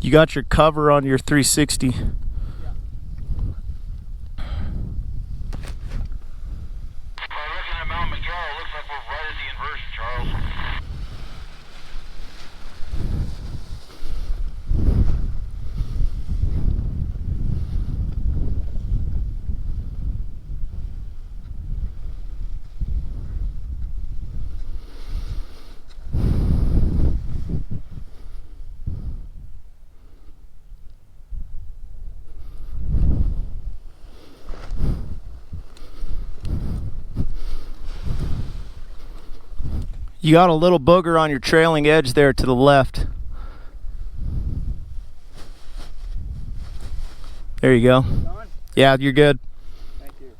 You got your cover on your 360. Yeah. Looking at Mount Miguel, looks like we're right at the inversion, Charles. You got a little booger on your trailing edge there to the left. There you go. Gone? Yeah, you're good. Thank you.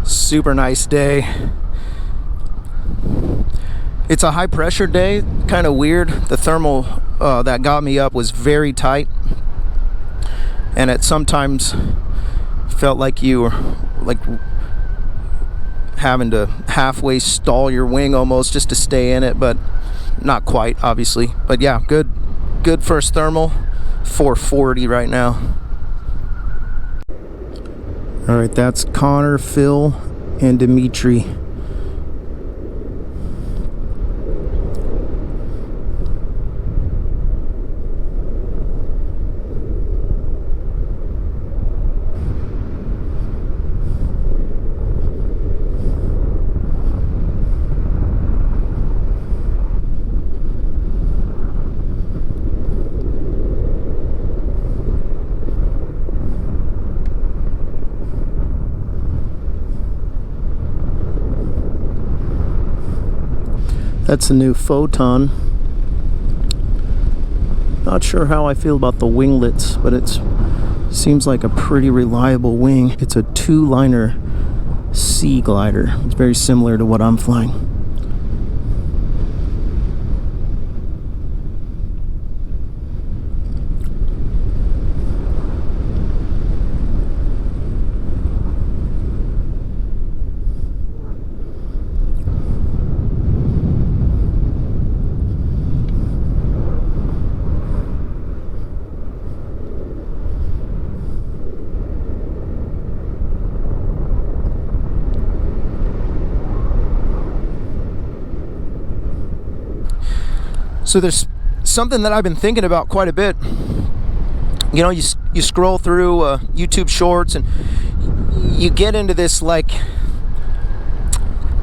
Super nice day. It's a high pressure day, kind of weird. The thermal that got me up was very tight, and it sometimes felt like you were like having to halfway stall your wing almost just to stay in it, but not quite, obviously. But yeah, good first thermal. 440 right now. All right, that's Connor, Phil, and Dimitri. That's a new Photon. Not sure how I feel about the winglets, but it seems like a pretty reliable wing. It's a 2-liner sea glider. It's very similar to what I'm flying. So there's something that I've been thinking about quite a bit. You know, you scroll through YouTube Shorts and you get into this, like,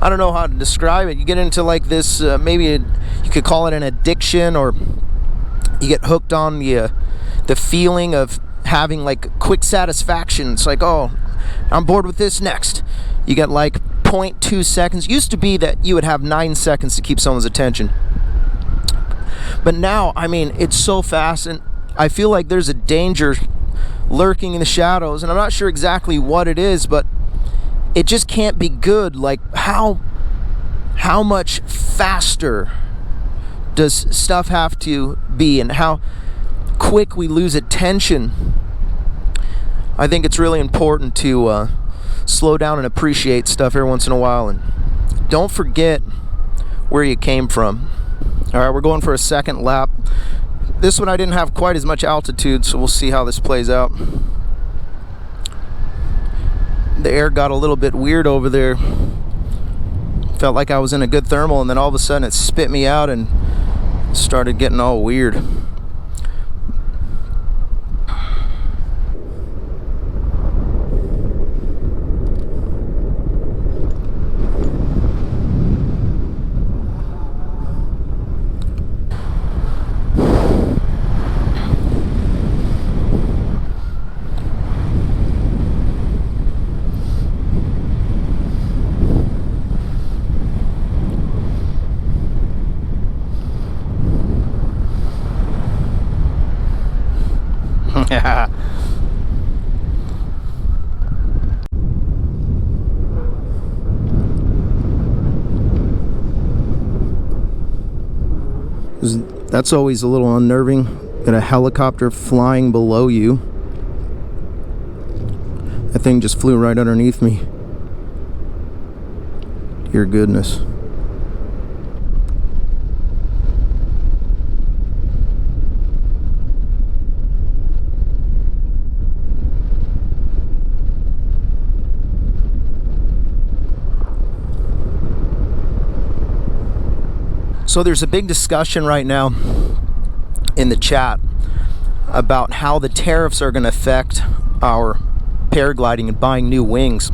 I don't know how to describe it. You get into like this, maybe you could call it an addiction, or you get hooked on the feeling of having like quick satisfaction. It's like, oh, I'm bored with this, next. You get like 0.2 seconds. Used to be that you would have 9 seconds to keep someone's attention. But now, I mean, it's so fast, and I feel like there's a danger lurking in the shadows, and I'm not sure exactly what it is, but it just can't be good. Like, how much faster does stuff have to be, and how quick we lose attention? I think it's really important to slow down and appreciate stuff every once in a while, and don't forget where you came from. All right, we're going for a second lap. This one I didn't have quite as much altitude, so we'll see how this plays out. The air got a little bit weird over there. Felt like I was in a good thermal, and then all of a sudden it spit me out and started getting all weird. That's always a little unnerving. Got a helicopter flying below you. That thing just flew right underneath me. Dear goodness. So there's a big discussion right now in the chat about how the tariffs are going to affect our paragliding and buying new wings.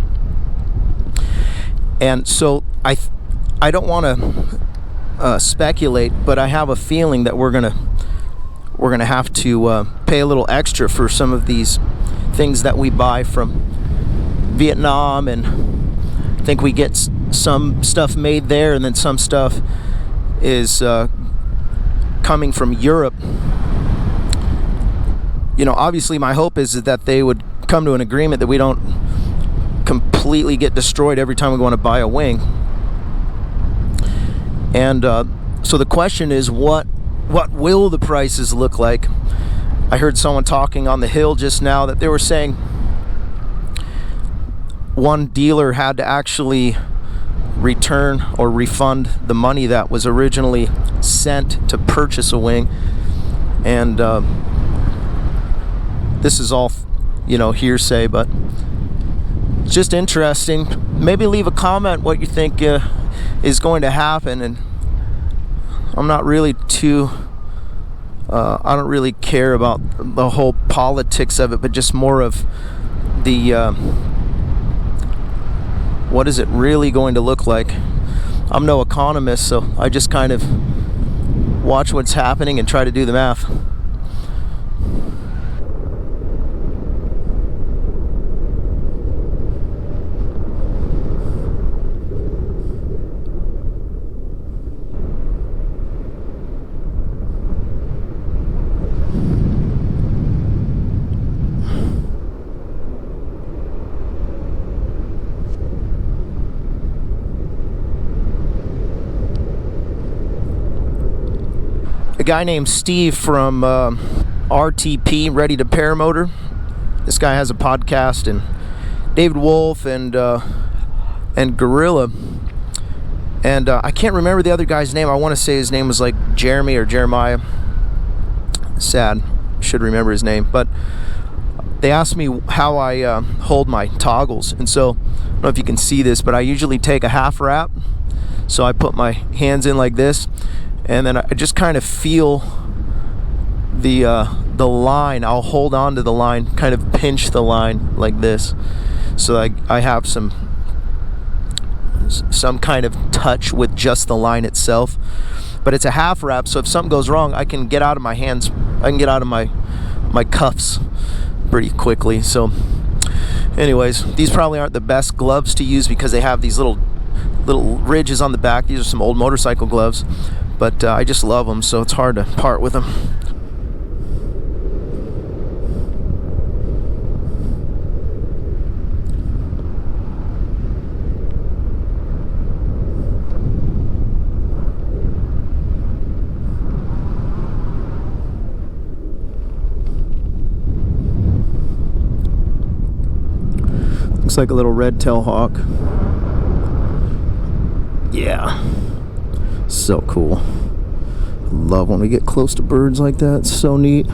And so I don't want to speculate, but I have a feeling that we're gonna have to pay a little extra for some of these things that we buy from Vietnam, and I think we get some stuff made there, and then some stuff is coming from Europe. You know, obviously my hope is that they would come to an agreement that we don't completely get destroyed every time we want to buy a wing. And so the question is, what will the prices look like? I heard someone talking on the hill just now that they were saying one dealer had to actually return or refund the money that was originally sent to purchase a wing. And this is all, you know, hearsay, but it's just interesting. Maybe leave a comment what you think is going to happen. And I'm not really too I don't really care about the whole politics of it, but just more of the what is it really going to look like? I'm no economist, so I just kind of watch what's happening and try to do the math. A guy named Steve from RTP, Ready to Paramotor. This guy has a podcast, and David Wolf and Gorilla, and I can't remember the other guy's name. I want to say his name was like Jeremy or Jeremiah. Sad, should remember his name. But they asked me how I hold my toggles, and so I don't know if you can see this, but I usually take a half wrap. So I put my hands in like this, and then I just kind of feel the line. I'll hold on to the line, kind of pinch the line like this, so I have some kind of touch with just the line itself. But it's a half wrap, so if something goes wrong, I can get out of my hands. I can get out of my cuffs pretty quickly. So anyways, these probably aren't the best gloves to use because they have these little ridges on the back. These are some old motorcycle gloves, but I just love them, so it's hard to part with them. Looks like a little red-tailed hawk. Yeah. So cool. Love when we get close to birds like that. It's so neat.